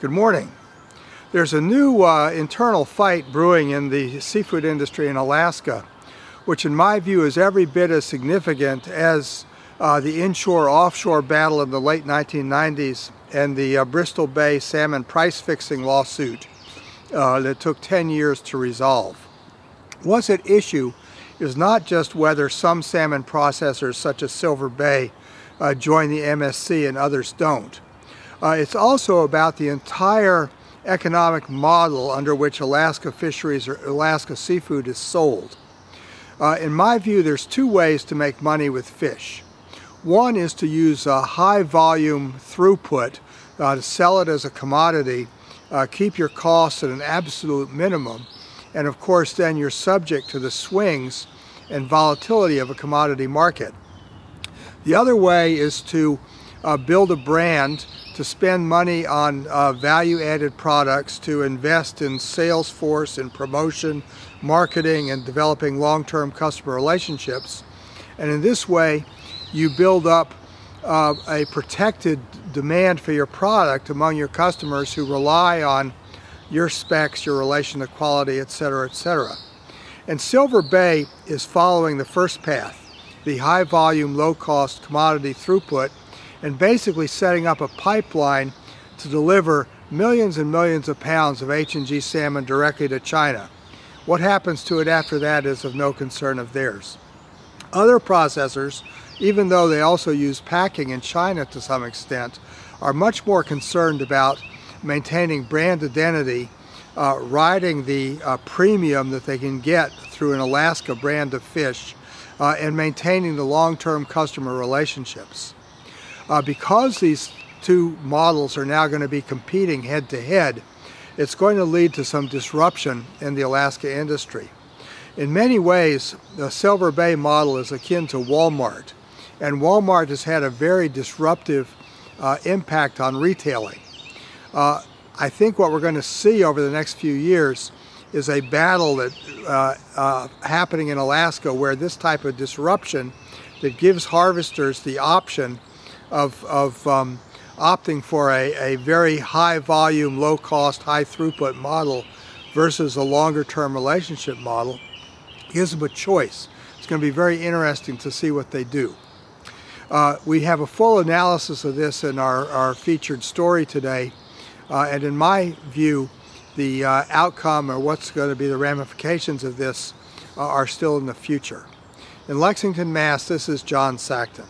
Good morning. There's a new internal fight brewing in the seafood industry in Alaska, which in my view is every bit as significant as the inshore-offshore battle in the late 1990s and the Bristol Bay salmon price fixing lawsuit that took 10 years to resolve. What's at issue is not just whether some salmon processors such as Silver Bay join the MSC and others don't. It's also about the entire economic model under which Alaska fisheries or Alaska seafood is sold. In my view, there's two ways to make money with fish. One is to use a high volume throughput to sell it as a commodity, keep your costs at an absolute minimum, and of course then you're subject to the swings and volatility of a commodity market. The other way is to build a brand, to spend money on value-added products, to invest in sales force and promotion, marketing, and developing long-term customer relationships. And in this way, you build up a protected demand for your product among your customers who rely on your specs, your relation to quality, etc., etc. And Silver Bay is following the first path, the high-volume, low-cost commodity throughput, and basically setting up a pipeline to deliver millions and millions of pounds of H&G salmon directly to China. What happens to it after that is of no concern of theirs. Other processors, even though they also use packing in China to some extent, are much more concerned about maintaining brand identity, riding the premium that they can get through an Alaska brand of fish, and maintaining the long-term customer relationships. Because these two models are now going to be competing head-to-head, it's going to lead to some disruption in the Alaska industry. In many ways, the Silver Bay model is akin to Walmart, and Walmart has had a very disruptive impact on retailing. I think what we're going to see over the next few years is a battle that happening in Alaska where this type of disruption that gives harvesters the option of opting for a very high volume, low cost, high throughput model versus a longer term relationship model gives them a choice. It's going to be very interesting to see what they do. We have a full analysis of this in our featured story today, and in my view the outcome or what's going to be the ramifications of this are still in the future. In Lexington, Mass, this is John Sackton.